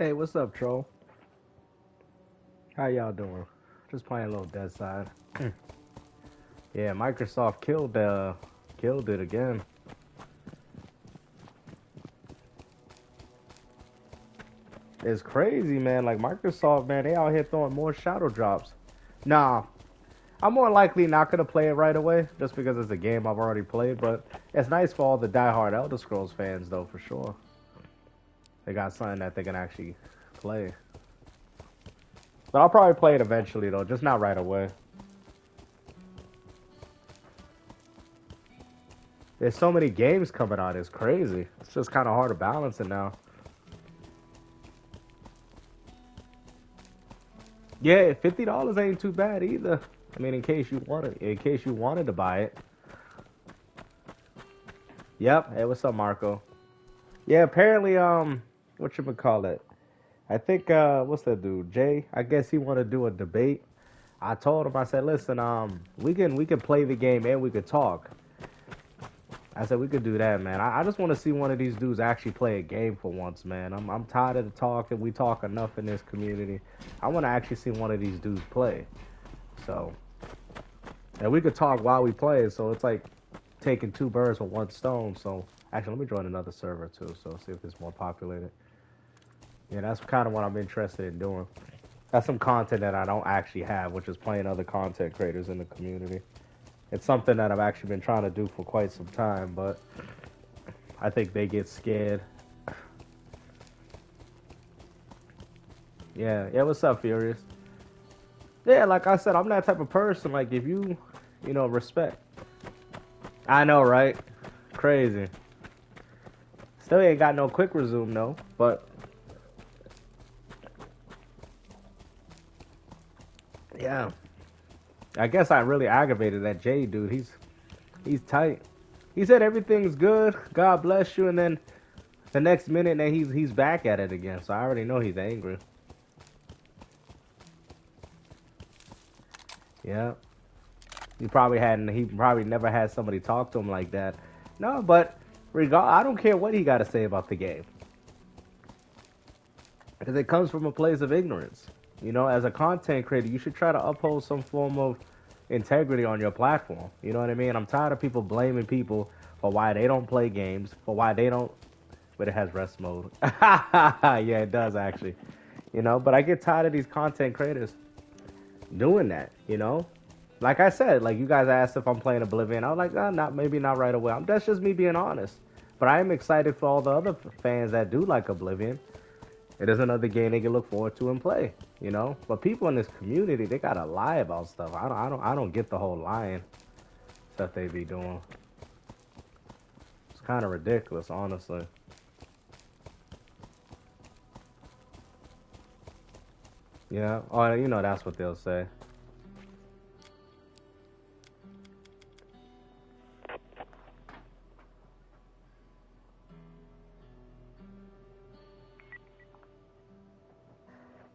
Hey, what's up, troll? How y'all doing? Just playing a little Dead Side. Yeah, Microsoft killed it again. It's crazy, man. Like Microsoft, man, they out here throwing more shadow drops. Nah, I'm more likely not gonna play it right away, just because it's a game I've already played. But it's nice for all the diehard Elder Scrolls fans, though, for sure. They got something that they can actually play. But I'll probably play it eventually, though, just not right away. There's so many games coming out, it's crazy. It's just kind of hard to balance it now. Yeah, $50 ain't too bad either. I mean, in case you wanted to buy it. Yep. Hey, what's up, Marco? Yeah, apparently, what you call it? I think, what's that dude? Jay. I guess he want to do a debate. I told him, I said, listen, we can play the game and we could talk. I said we could do that, man. I just want to see one of these dudes actually play a game for once, man. I'm tired of the talking. We talk enough in this community. I want to actually see one of these dudes play. So, and we could talk while we play. So it's like taking two birds with one stone. So actually, let me join another server too. So see if it's more populated. Yeah, that's kind of what I'm interested in doing. That's some content that I don't actually have, which is playing other content creators in the community. It's something that I've actually been trying to do for quite some time, but I think they get scared. Yeah, yeah. What's up, Furious? Yeah, like I said, I'm that type of person. Like if you respect. I know, right? Crazy. Still ain't got no quick resume though, but yeah. I guess I really aggravated that Jay dude. He's tight. He said everything's good. God bless you, and then the next minute, that he's back at it again. So I already know he's angry. Yeah. He probably never had somebody talk to him like that. No, but I don't care what he got to say about the game because it comes from a place of ignorance. As a content creator, you should try to uphold some form of integrity on your platform. You know what I mean? I'm tired of people blaming people for why they don't play games, for why they don't. But it has rest mode. Yeah, it does actually. But I get tired of these content creators doing that. Like I said, like you guys asked if I'm playing Oblivion. I was like, not maybe not right away. That's just me being honest. But I am excited for all the other fans that do like Oblivion. It is another game they can look forward to and play. But people in this community, they gotta lie about stuff. I don't get the whole lying stuff they be doing. It's kind of ridiculous, honestly. Yeah. Oh, that's what they'll say.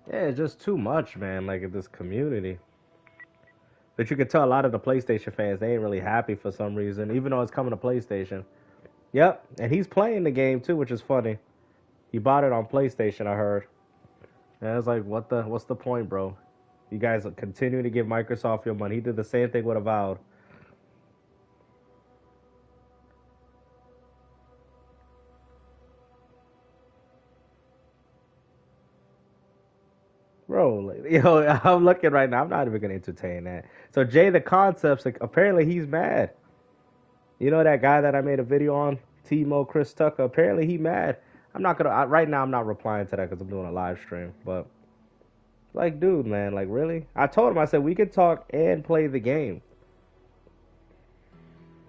Yeah, it's just too much, man. Like in this community. But you can tell a lot of the PlayStation fans, they ain't really happy for some reason, even though it's coming to PlayStation. Yep, and he's playing the game too, which is funny. He bought it on PlayStation, I heard. And I was like, what's the point, bro? You guys continue to give Microsoft your money. He did the same thing with Avowed. Bro, like, I'm looking right now. I'm not even gonna entertain that. So Jay the Concepts, like, apparently he's mad. That guy that I made a video on, Timo Chris Tucker. Apparently he mad. I'm not gonna right now. I'm not replying to that because I'm doing a live stream. But like, dude, man, like, really? I told him. I said we could talk and play the game.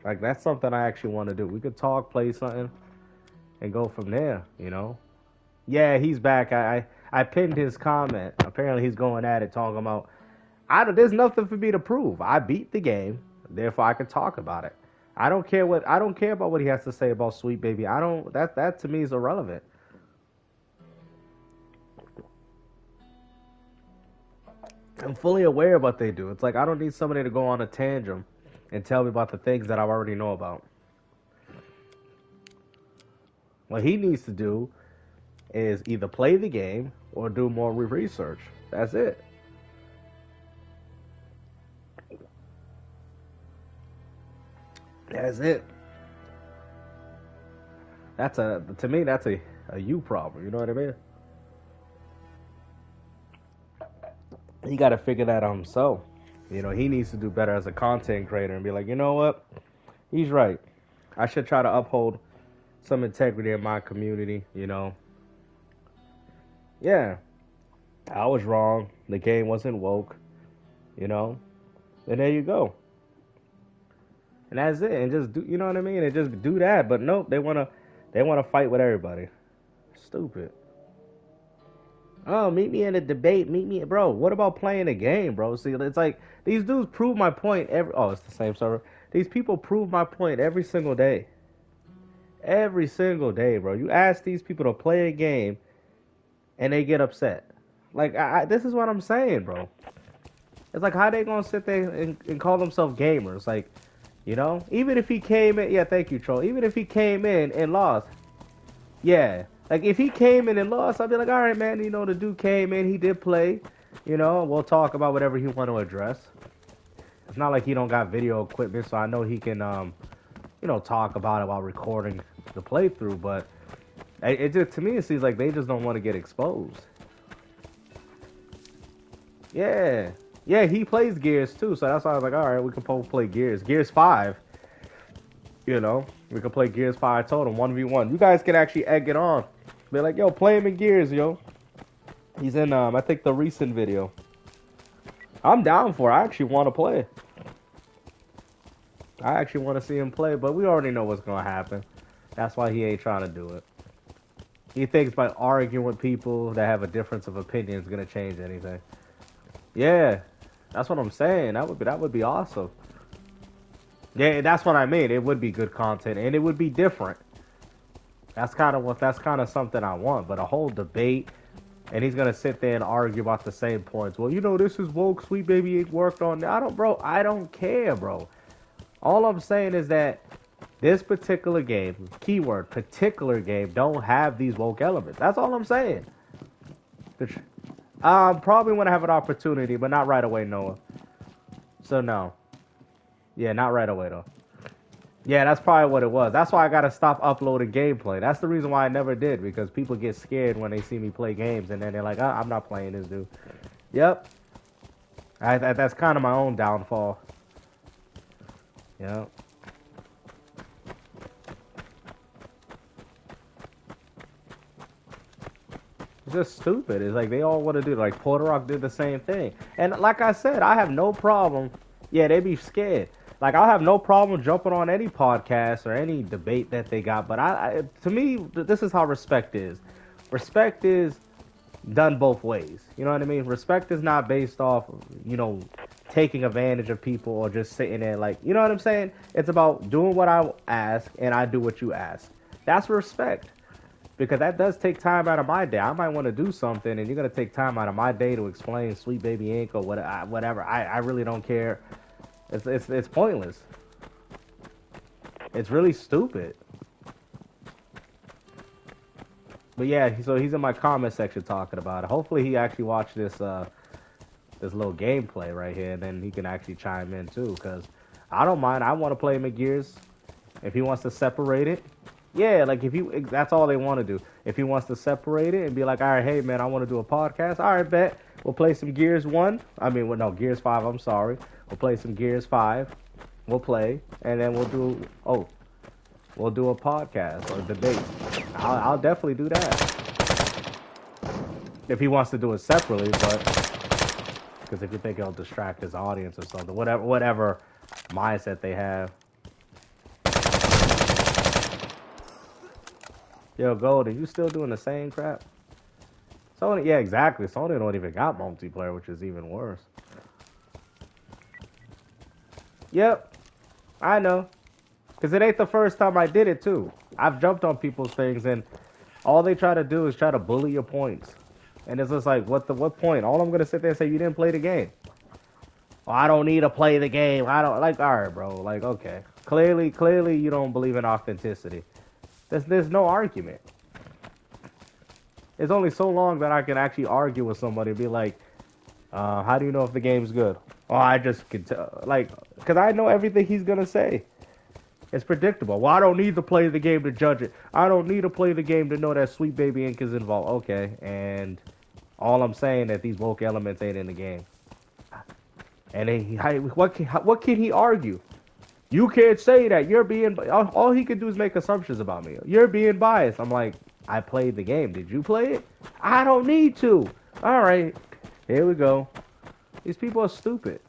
Like that's something I actually want to do. We could talk, play something, and go from there. Yeah, he's back. I pinned his comment. Apparently he's going at it, talking about there's nothing for me to prove. I beat the game, therefore I can talk about it. I don't care about what he has to say about Sweet Baby. I don't that to me is irrelevant. I'm fully aware of what they do. It's like I don't need somebody to go on a tangent and tell me about the things that I already know about. What he needs to do is either play the game or do more research. That's it. That's it. That's a to me that's a you problem. You know what I mean? He got to figure that out himself. You know, he needs to do better as a content creator and be like, you know what? He's right. I should try to uphold some integrity in my community. You know, yeah, I was wrong. The game wasn't woke. You know, and there you go. And that's it. And just do, you know what I mean? And just do that. But nope, they wanna fight with everybody. Stupid. Oh, meet me in a debate. Meet me, bro. What about playing a game, bro? See, it's like these dudes prove my point every. Oh, it's the same server. These people prove my point every single day. Every single day, bro. You ask these people to play a game, and they get upset. Like, this is what I'm saying, bro. It's like how they gonna sit there and call themselves gamers? Like, you know, even if he came in, yeah, thank you, troll. Even if he came in and lost, yeah. Like if he came in and lost, I'd be like, all right, man. You know, the dude came in, he did play. You know, we'll talk about whatever he want to address. It's not like he don't got video equipment, so I know he can, talk about it while recording the playthrough. But it just to me, it seems like they just don't want to get exposed. Yeah, yeah, he plays Gears too, so that's why I was like, all right, we can both play Gears. Gears 5. You know, we can play Gears 5 total 1v1. You guys can actually egg it on. Be like, yo, play him in Gears, yo. He's in, I think the recent video. I'm down for it. I actually want to play. I actually want to see him play, but we already know what's going to happen. That's why he ain't trying to do it. He thinks by arguing with people that have a difference of opinion is going to change anything. Yeah, that's what I'm saying. That would be awesome. Yeah, that's what I mean. It would be good content, and it would be different. That's kind of something I want. But a whole debate, and he's gonna sit there and argue about the same points. Well, you know, this is woke. Sweet baby ain't worked on. I don't care, bro. All I'm saying is that this particular game, keyword particular game, don't have these woke elements. That's all I'm saying. Probably when I have an opportunity, but not right away, Noah. So no. Yeah, not right away though. Yeah, that's probably what it was. That's why I gotta stop uploading gameplay. That's the reason why I never did, because people get scared when they see me play games, and then they're like, I'm not playing this, dude. Yep. That's kind of my own downfall. Yep. It's just stupid. It's like they all want to do. Like Porter Rock did the same thing. And like I said, I have no problem. Yeah, they be scared. Like I'll have no problem jumping on any podcast or any debate that they got. But to me, this is how respect is. Respect is done both ways. You know what I mean? Respect is not based off, taking advantage of people or just sitting there like, you know what I'm saying? It's about doing what I ask and I do what you ask. That's respect. Because that does take time out of my day. I might want to do something, and you're gonna take time out of my day to explain Sweet Baby Inc. or whatever. I really don't care. It's pointless. It's really stupid. But yeah, so he's in my comment section talking about it. Hopefully he actually watched this little gameplay right here, and then he can actually chime in too. Cause I don't mind. I want to play him at Gears. If he wants to separate it. Yeah, like that's all they want to do. If he wants to separate it and be like, all right, hey man, I want to do a podcast. All right, bet. We'll play some Gears 1. Gears 5, I'm sorry. We'll play some Gears 5. We'll play. And then we'll do a podcast or a debate. I'll definitely do that. If he wants to do it separately, but because if you think it'll distract his audience or something, whatever mindset they have. Yo, Golden, you still doing the same crap? Sony, yeah, exactly. Sony don't even got multiplayer, which is even worse. Yep, I know. Because it ain't the first time I did it, too. I've jumped on people's things, and all they try to do is try to bully your points. And it's just like, what point? All I'm going to sit there and say, you didn't play the game. Well, I don't need to play the game. I don't, like, all right, bro. Like, okay. Clearly you don't believe in authenticity. There's no argument. It's only so long that I can actually argue with somebody and be like, how do you know if the game's good? Oh, I just can tell. Like, because I know everything he's going to say. It's predictable. Well, I don't need to play the game to judge it. I don't need to play the game to know that Sweet Baby Ink is involved. Okay, and all I'm saying that these woke elements ain't in the game. And what can he argue? You can't say that. You're being... All he can do is make assumptions about me. You're being biased. I'm like, I played the game. Did you play it? I don't need to. All right. Here we go. These people are stupid.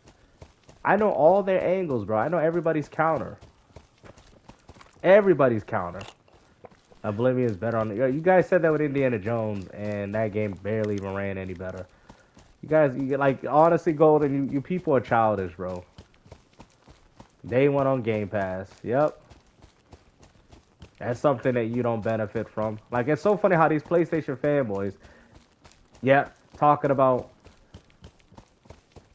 I know all their angles, bro. I know everybody's counter. Everybody's counter. Oblivion is better on the... You guys said that with Indiana Jones, and that game barely even ran any better. You guys, like, honestly, Golden, you people are childish, bro. Day one on Game Pass. Yep. That's something that you don't benefit from. Like, it's so funny how these PlayStation fanboys, talking about,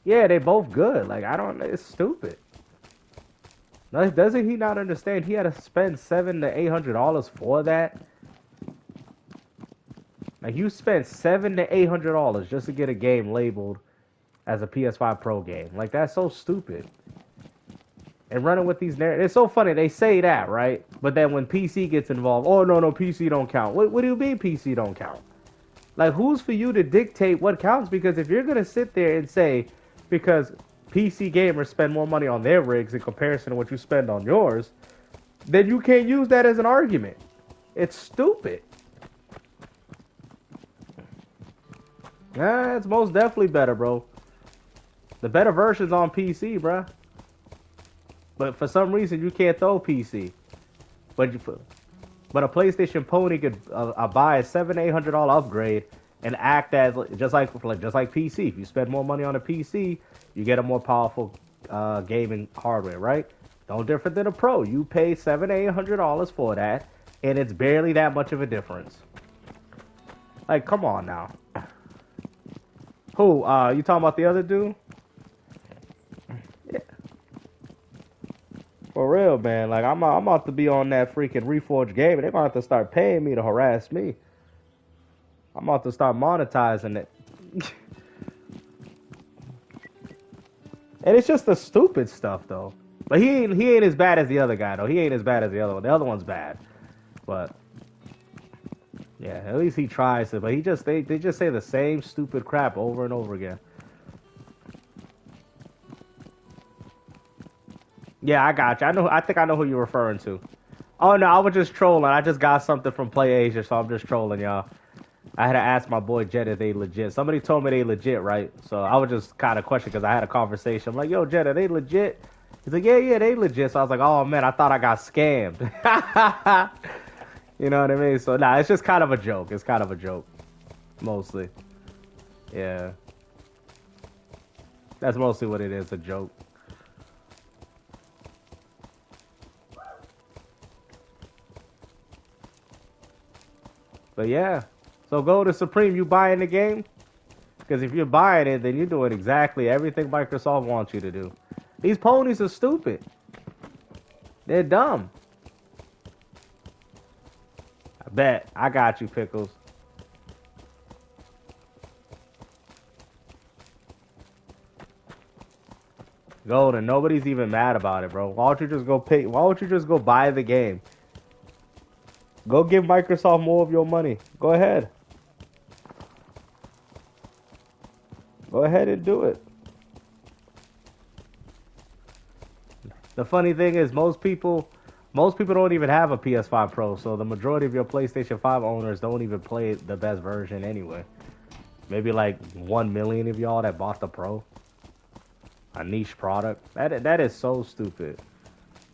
they both good. Like, it's stupid. Doesn't he not understand he had to spend $700 to $800 for that? Like, you spent $700 to $800 just to get a game labeled as a PS5 Pro game. Like, that's so stupid. And running with these narratives, it's so funny. They say that, right? But then when PC gets involved, oh, no, PC don't count. What do you mean PC don't count? Like, who's for you to dictate what counts? Because if you're going to sit there and say, because PC gamers spend more money on their rigs in comparison to what you spend on yours, then you can't use that as an argument. It's stupid. Yeah, it's most definitely better, bro. The better version's on PC, bruh. But for some reason, you can't throw PC. But a PlayStation pony could buy a $700-800 upgrade and act as just like PC. If you spend more money on a PC, you get a more powerful gaming hardware, right? No different than a Pro. You pay $700-800 for that, and it's barely that much of a difference. Like, come on now. Who? You talking about the other dude? Yeah. For real, man. Like, I'm about to be on that freaking Reforged game, and they're gonna have to start paying me to harass me. I'm about to start monetizing it. And it's just the stupid stuff, though. But he ain't as bad as the other guy, though. He ain't as bad as the other one. The other one's bad. But yeah, at least he tries to. But they just say the same stupid crap over and over again. Yeah, I got you. I think I know who you're referring to. Oh no, I was just trolling. I just got something from PlayAsia, so I'm just trolling y'all. I had to ask my boy Jet if they legit. Somebody told me they legit, right? So I was just kind of questioning because I had a conversation. I'm like, yo, Jet, are they legit? He's like, yeah, they legit. So I was like, oh man, I thought I got scammed. You know what I mean? So nah, it's just kind of a joke. It's kind of a joke, mostly. Yeah, that's mostly what it is, a joke. But yeah. So go to Supreme, you buying the game? Because if you're buying it, then you're doing exactly everything Microsoft wants you to do. These ponies are stupid. They're dumb. I bet. I got you, Pickles. Golden, nobody's even mad about it, bro. Why don't you just go pay? Why don't you just go buy the game? Go give Microsoft more of your money. Go ahead. Go ahead and do it. The funny thing is, most people don't even have a PS5 Pro, so the majority of your PlayStation 5 owners don't even play the best version anyway. Maybe like 1 million of y'all that bought the Pro. A niche product. That is so stupid.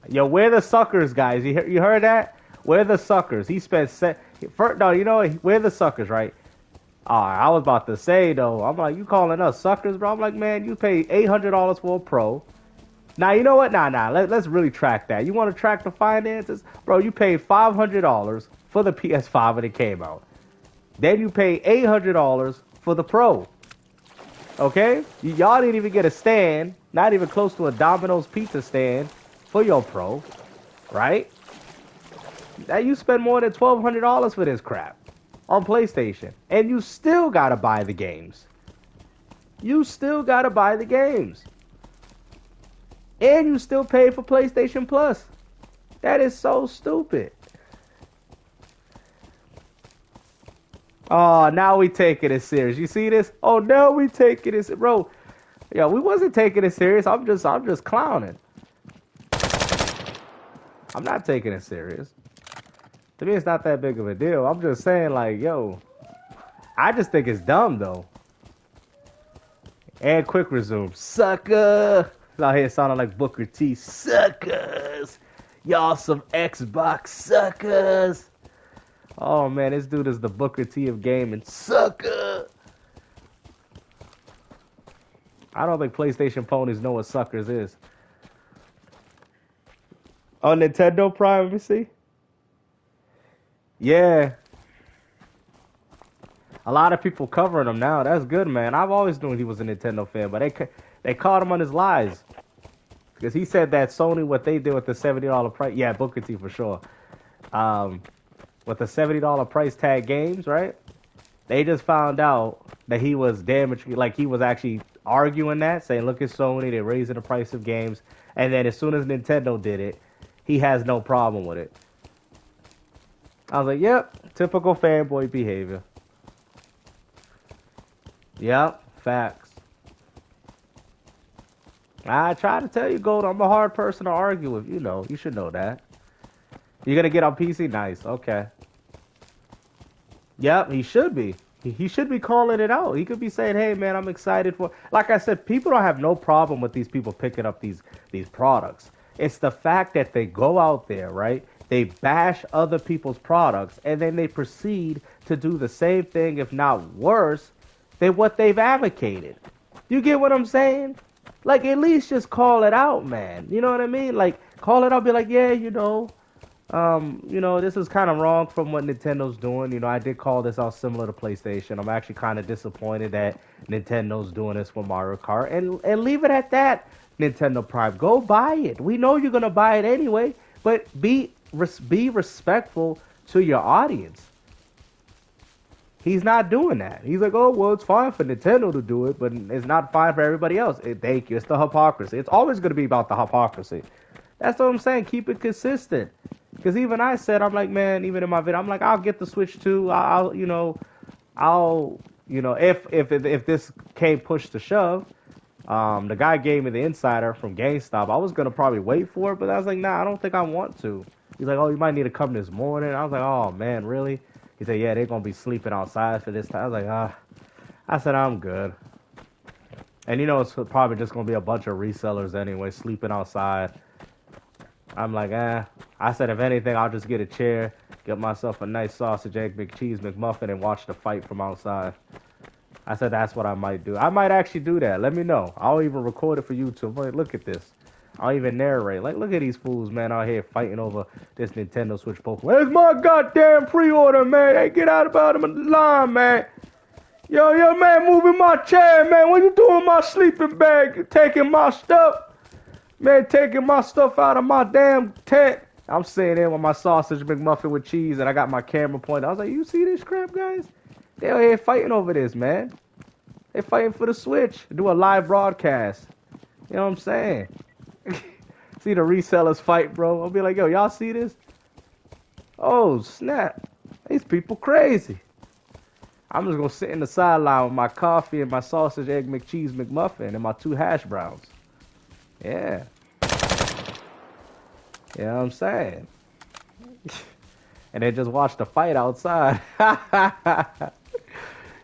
Yo, we're the suckers, guys. You heard that? We're the suckers. He spent we're the suckers, right? I was about to say, though, I'm like, you calling us suckers, bro? I'm like, man, you paid $800 for a Pro. Now, you know what? Let's really track that. You want to track the finances? Bro, you paid $500 for the PS5 when it came out. Then you paid $800 for the Pro. Okay? Y'all didn't even get a stand, not even close to a Domino's pizza stand for your Pro, right? Now you spend more than $1,200 for this crap. on PlayStation. And you still gotta buy the games. You still gotta buy the games. And you still pay for PlayStation Plus. That is so stupid. Oh, now we taking it serious. You see this? Oh, now we taking it, bro. Yeah, we wasn't taking it serious. I'm just clowning. I'm not taking it serious. To me, it's not that big of a deal. I'm just saying, like, yo, I just think it's dumb though. And quick resume, sucker. Out here sounding like Booker T. Suckers. Y'all some Xbox suckers. Oh man, this dude is the Booker T of gaming. Sucker! I don't think PlayStation ponies know what suckers is. Oh, Nintendo privacy? Yeah. A lot of people covering him now. That's good, man. I've always known he was a Nintendo fan, but they caught him on his lies. Because he said that Sony, what they did with the $70 price... Yeah, Booker T for sure. With the $70 price tag games, right? They just found out that he was damaged, like he was actually arguing that, saying, look at Sony, they're raising the price of games. And then as soon as Nintendo did it, he has no problem with it. I was like, yep, typical fanboy behavior. Yep, facts. I try to tell you, Gold, I'm a hard person to argue with. You know, you should know that. You're going to get on PC? Nice. Okay. Yep, he should be. He should be calling it out. He could be saying, hey, man, I'm excited for... Like I said, people don't have no problem with these people picking up these products. It's the fact that they go out there, right? They bash other people's products, and then they proceed to do the same thing, if not worse, than what they've advocated. You get what I'm saying? Like, at least just call it out, man. You know what I mean? Like, call it out, be like, yeah, you know, this is kind of wrong from what Nintendo's doing. You know, I did call this out similar to PlayStation. I'm actually kind of disappointed that Nintendo's doing this for Mario Kart. And leave it at that, Nintendo Prime. Go buy it. We know you're going to buy it anyway, but be respectful to your audience. He's not doing that. He's like, oh, well, it's fine for Nintendo to do it, but it's not fine for everybody else. Thank you. It's the hypocrisy. It's always going to be about the hypocrisy. That's what I'm saying. Keep it consistent. Because even I said, I'm like, man, even in my video, I'm like, I'll get the Switch too. If this came push to shove, the guy gave me the insider from GameStop. I was going to probably wait for it, but I was like, nah, I don't think I want to. He's like, oh, you might need to come this morning. I was like, oh, man, really? He said, yeah, they're going to be sleeping outside for this time. I was like, I said, I'm good. And you know, it's probably just going to be a bunch of resellers anyway, sleeping outside. I'm like, I said, if anything, I'll just get a chair, get myself a nice sausage, egg, McCheese, McMuffin, and watch the fight from outside. I said, that's what I might do. I might actually do that. Let me know. I'll even record it for YouTube. Like, look at this. I'll even narrate. Like, look at these fools, man, out here fighting over this Nintendo Switch Pokemon. Where's my goddamn pre-order, man? Hey, get out of the line, man. Yo, man, moving my chair, man. What you doing in my sleeping bag? Taking my stuff? Man, taking my stuff out of my damn tent. I'm sitting there with my sausage McMuffin with cheese, and I got my camera pointed. I was like, you see this crap, guys? They're here fighting over this, man. They're fighting for the Switch. Do a live broadcast. You know what I'm saying? See the resellers fight, bro. I'll be like, yo, y'all see this? Oh, snap. These people crazy. I'm just going to sit in the sideline with my coffee and my sausage, egg, McCheese, McMuffin, and my 2 hash browns. Yeah. You know what I'm saying? And then just watch the fight outside.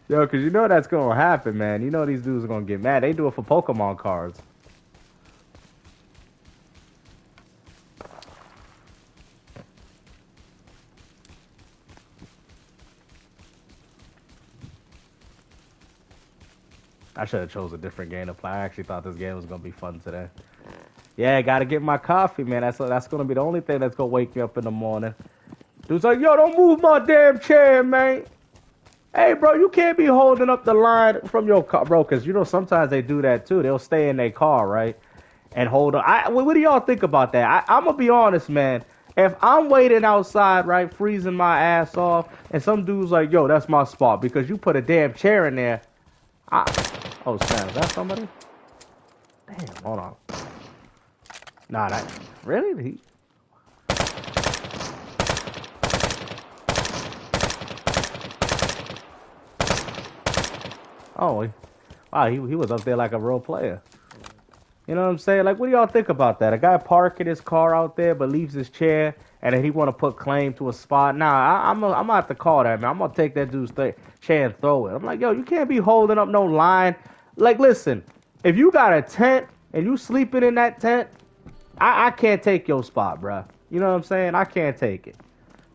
Yo, because you know that's going to happen, man. You know these dudes are going to get mad. They do it for Pokemon cards. I should have chose a different game to play. I actually thought this game was going to be fun today. Yeah, got to get my coffee, man. That's going to be the only thing that's going to wake me up in the morning. Dude's like, yo, don't move my damn chair, man. Hey, bro, you can't be holding up the line from your car, bro, because, you know, sometimes they do that, too. They'll stay in their car, right, and hold on. What do y'all think about that? I'm going to be honest, man. If I'm waiting outside, right, freezing my ass off, and some dude's like, yo, that's my spot because you put a damn chair in there. I, oh, snap. Is that somebody? Damn, hold on. Nah, that. Really? Oh, wow, he was up there like a real player. You know what I'm saying? Like, what do y'all think about that? A guy parking his car out there but leaves his chair, and then he want to put claim to a spot. Nah, I'm gonna have to call that, man. I'm gonna take that dude's chair and throw it. I'm like, yo, you can't be holding up no line. Like, listen, if you got a tent and you sleeping in that tent, I can't take your spot, bruh. You know what I'm saying? I can't take it.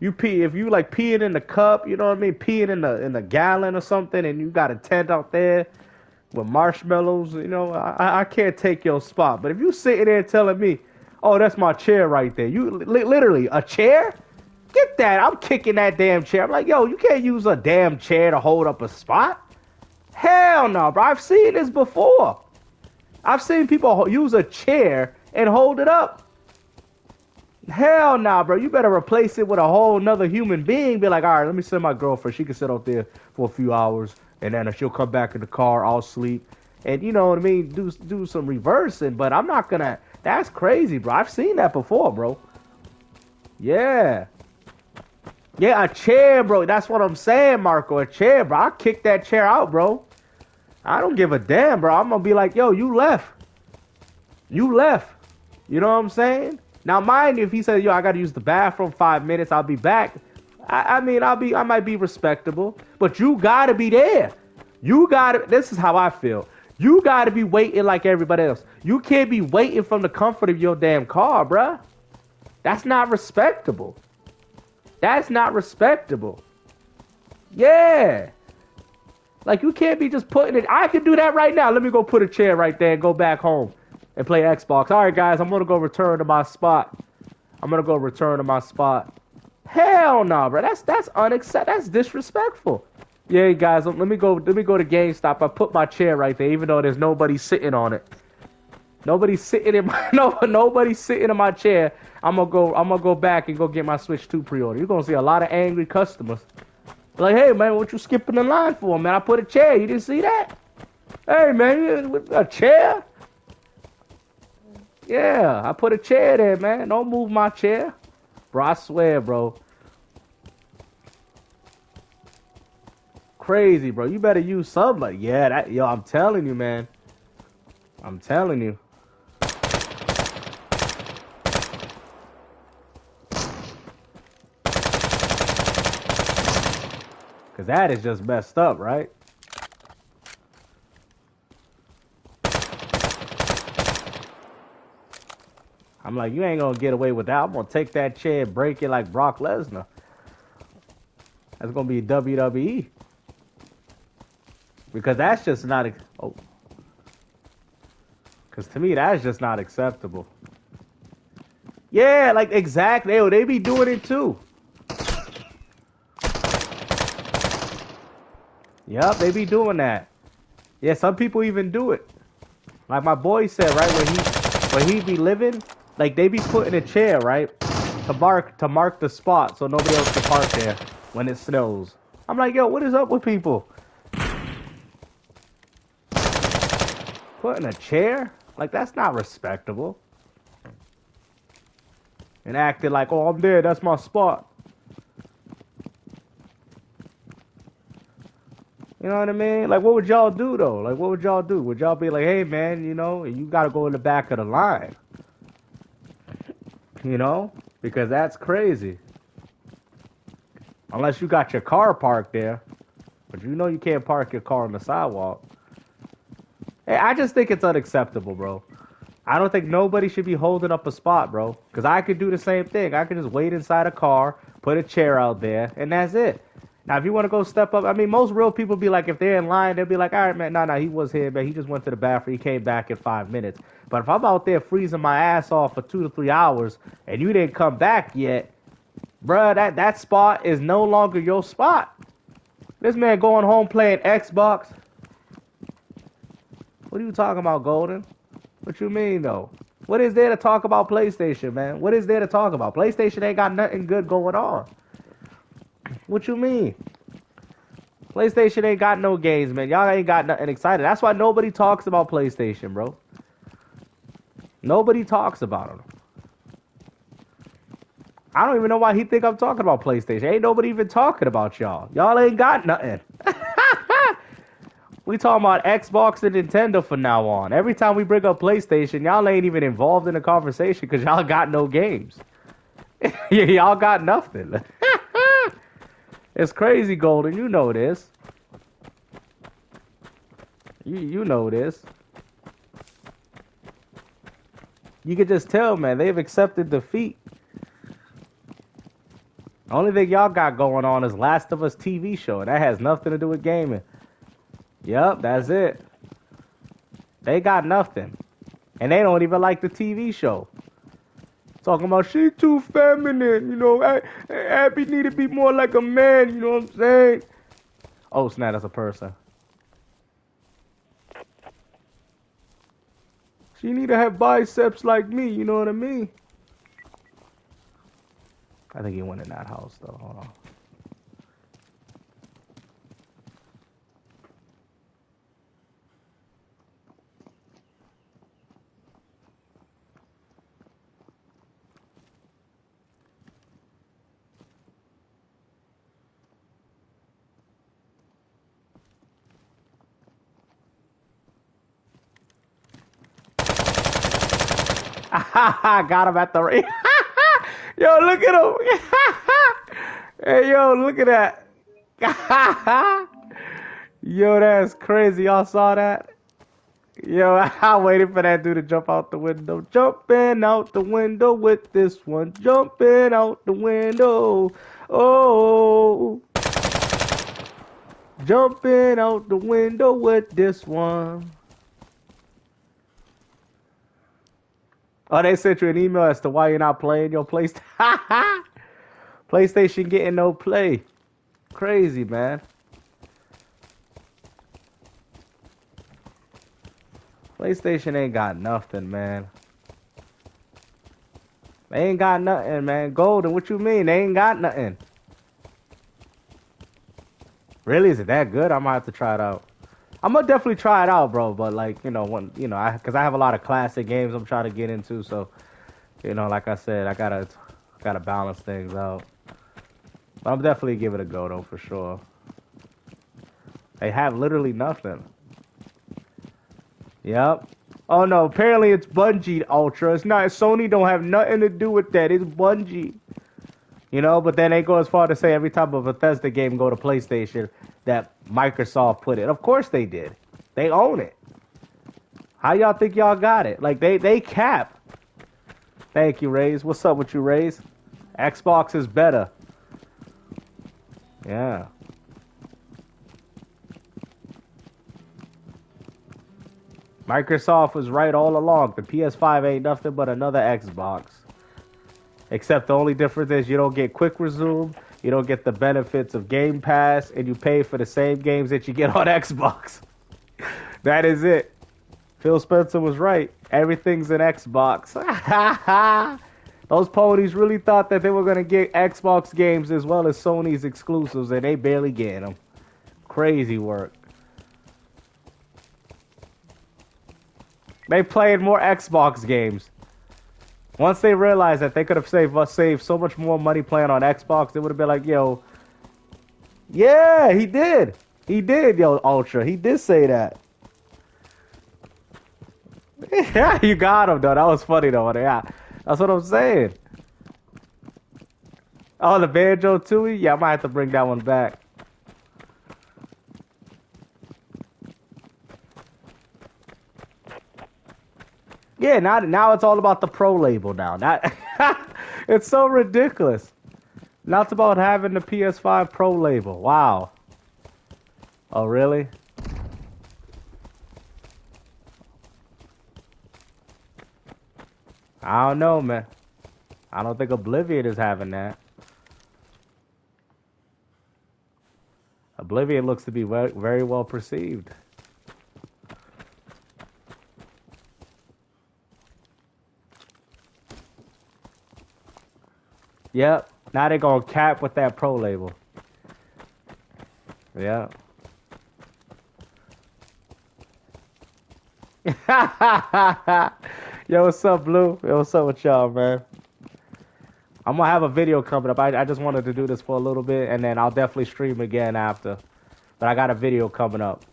You pee if you like peeing in the cup, you know what I mean? Peeing in the gallon or something, and you got a tent out there with marshmallows, you know, I can't take your spot. But if you sitting there telling me, oh, that's my chair right there, you literally a chair? Get that! I'm kicking that damn chair. I'm like, yo, you can't use a damn chair to hold up a spot. Hell no, bro. I've seen this before. I've seen people use a chair and hold it up. Hell nah, bro. You better replace it with a whole nother human being. Be like, all right, let me send my girlfriend. She can sit out there for a few hours, and then she'll come back in the car. I'll sleep, and you know what I mean. Do some reversing. But I'm not gonna. That's crazy, bro. I've seen that before, bro. Yeah, yeah, a chair, bro. That's what I'm saying, Marco. A chair, bro. I'll kick that chair out, bro. I don't give a damn, bro. I'm gonna be like, yo, you left. You left. You know what I'm saying? Now, mind you, if he says, yo, I got to use the bathroom 5 minutes, I'll be back. I mean, I might be respectable, but you got to be there. This is how I feel. You got to be waiting like everybody else. You can't be waiting from the comfort of your damn car, bruh. That's not respectable. That's not respectable. Yeah. Like, you can't be just putting it. I can do that right now. Let me go put a chair right there and go back home and play Xbox. All right, guys, I'm going to go return to my spot. Hell no, bro. That's unacceptable. That's disrespectful. Yeah, guys, let me go to GameStop. I put my chair right there, even though there's nobody sitting on it. Nobody's sitting in my nobody's sitting in my chair. I'm gonna go back and go get my Switch 2 pre-order. You're gonna see a lot of angry customers. Like, hey man, what you skipping the line for, man? I put a chair. You didn't see that? Hey man, a chair? Yeah, I put a chair there, man. Don't move my chair. Bro, I swear, bro. Crazy, bro. You better use something. Like, yeah, yo, I'm telling you, man. I'm telling you. Because that is just messed up, right? I'm like, you ain't going to get away with that. I'm going to take that chair and break it like Brock Lesnar. That's going to be WWE. Because that's just not... Oh. Because to me, that's just not acceptable. Yeah, like, exactly. They be doing it too. Yup, they be doing that. Yeah, some people even do it. Like my boy said, right, where he be living, like they be putting a chair, right, to mark the spot so nobody else can park there when it snows. I'm like, yo, what is up with people? Putting a chair? Like, that's not respectable. And acting like, oh, I'm there, that's my spot. You know what I mean? Like, what would y'all do, though? Like, what would y'all do? Would y'all be like, hey, man, you know, you got to go in the back of the line? You know? Because that's crazy. Unless you got your car parked there. But you know you can't park your car on the sidewalk. Hey, I just think it's unacceptable, bro. I don't think nobody should be holding up a spot, bro. Because I could do the same thing. I could just wait inside a car, put a chair out there, and that's it. Now, if you want to go step up, I mean, most real people be like, if they're in line, they'll be like, all right, man, no, he was here, man. He just went to the bathroom. He came back in 5 minutes. But if I'm out there freezing my ass off for 2 to 3 hours and you didn't come back yet, bruh, that spot is no longer your spot. This man going home playing Xbox. What are you talking about, Golden? What you mean, though? What is there to talk about PlayStation, man? What is there to talk about? PlayStation ain't got nothing good going on. What you mean? PlayStation ain't got no games, man. Y'all ain't got nothing exciting. That's why nobody talks about PlayStation, bro. Nobody talks about them. I don't even know why he think I'm talking about PlayStation. Ain't nobody even talking about y'all. Y'all ain't got nothing. We talking about Xbox and Nintendo from now on. Every time we bring up PlayStation, y'all ain't even involved in the conversation because y'all got no games. Y'all got nothing. It's crazy, Golden. You know this. You know this. You can just tell, man. They've accepted defeat. Only thing y'all got going on is Last of Us TV show. And that has nothing to do with gaming. Yep, that's it. They got nothing. And they don't even like the TV show. Talking about she too feminine, you know. Abby need to be more like a man, you know what I'm saying? Oh, snap, that's a person. She need to have biceps like me, you know what I mean? I think he went in that house, though. Hold on. Got him at the ring. Yo, look at him. Hey, yo, look at that. Yo, that's crazy. Y'all saw that? Yo, I waited for that dude to jump out the window. Jumping out the window with this one. Jumping out the window. Oh. Jumping out the window with this one. Oh, they sent you an email as to why you're not playing your PlayStation. PlayStation getting no play. Crazy, man. PlayStation ain't got nothing, man. They ain't got nothing, man. Golden, what you mean? They ain't got nothing. Really? Is it that good? I might have to try it out. I'm gonna definitely try it out, bro. But like, you know, because I have a lot of classic games I'm trying to get into. So, you know, like I said, I gotta balance things out. But I'm definitely give it a go though, for sure. They have literally nothing. Yep. Oh no, apparently it's Bungie Ultra. It's not. Sony don't have nothing to do with that. It's Bungie. You know, but then they go as far to say every time a Bethesda game go to PlayStation that Microsoft put it. Of course they did. They own it. How y'all think y'all got it? Like they cap. Thank you, Raze. What's up with you, Raze? Xbox is better. Yeah. Microsoft was right all along. The PS5 ain't nothing but another Xbox. Except the only difference is you don't get quick resume, you don't get the benefits of Game Pass, and you pay for the same games that you get on Xbox. That is it. Phil Spencer was right. Everything's an Xbox. Those ponies really thought that they were going to get Xbox games as well as Sony's exclusives, and they barely get them. Crazy work. They played more Xbox games. Once they realized that they could have saved so much more money playing on Xbox, they would have been like, yo, yeah, he did. He did, yo, Ultra. He did say that. Yeah, you got him, though. That was funny, though. Yeah, that's what I'm saying. Oh, the Banjo-Tooie? Yeah, I might have to bring that one back. Yeah, now it's all about the pro label now. Not, it's so ridiculous. Now it's about having the PS5 pro label. Wow. Oh, really? I don't know, man. I don't think Oblivion is having that. Oblivion looks to be very, very well perceived. Yep. Now they gonna cap with that pro label. Yeah. Yo, what's up, Blue? Yo, what's up with y'all, man? I'm gonna have a video coming up. I just wanted to do this for a little bit, and then I'll definitely stream again after. But I got a video coming up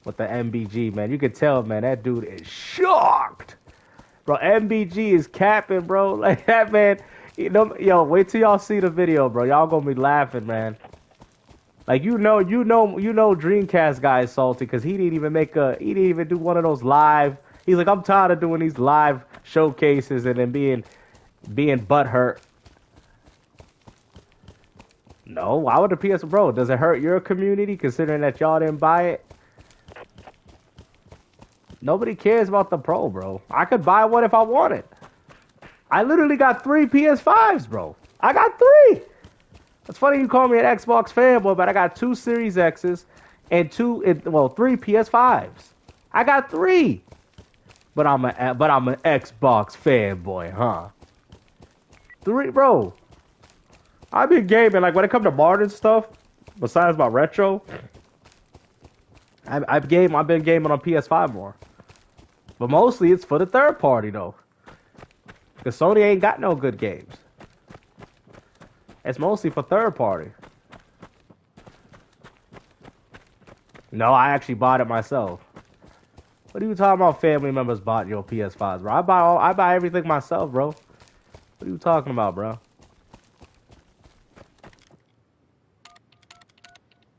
with the MBG, man. You can tell, man, that dude is shocked. Bro, MBG is capping, bro. Like that, man. You know, yo, wait till y'all see the video, bro. Y'all gonna be laughing, man. Like Dreamcast guy is salty because he didn't even do one of those live. He's like, I'm tired of doing these live showcases and then being butthurt. No, why would the PS bro? Does it hurt your community considering that y'all didn't buy it? Nobody cares about the Pro, bro. I could buy one if I wanted. I literally got 3 PS5s, bro. I got 3. It's funny you call me an Xbox fanboy, but I got 2 Series X's and 3 PS5s. I got 3. But I'm an Xbox fanboy, huh? 3, bro. I've been gaming, like when it comes to modern stuff, besides my retro, I've been gaming on PS5 more. But mostly it's for the third party though. Because Sony ain't got no good games. It's mostly for third party. No, I actually bought it myself. What are you talking about? Family members bought your PS5s, bro? I buy everything myself, bro. What are you talking about, bro?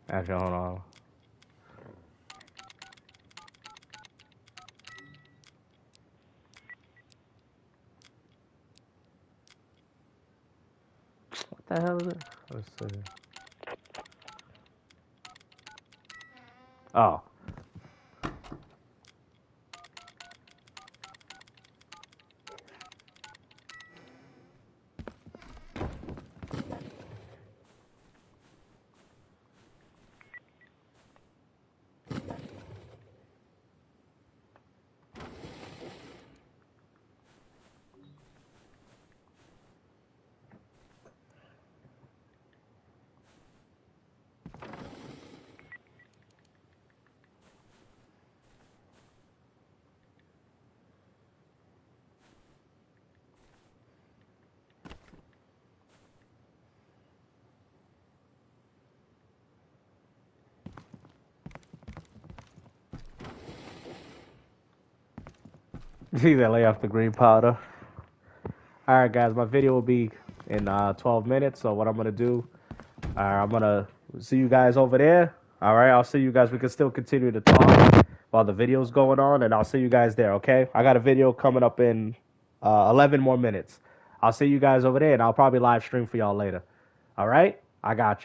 Actually, hold on. What the hell is it? Let's see. Oh. See that lay off the green powder. Alright guys, my video will be in 12 minutes. So what I'm gonna do, I'm gonna see you guys over there. Alright, I'll see you guys. We can still continue to talk while the video's going on, and I'll see you guys there, okay? I got a video coming up in 11 more minutes. I'll see you guys over there, and I'll probably live stream for y'all later. Alright? I got you.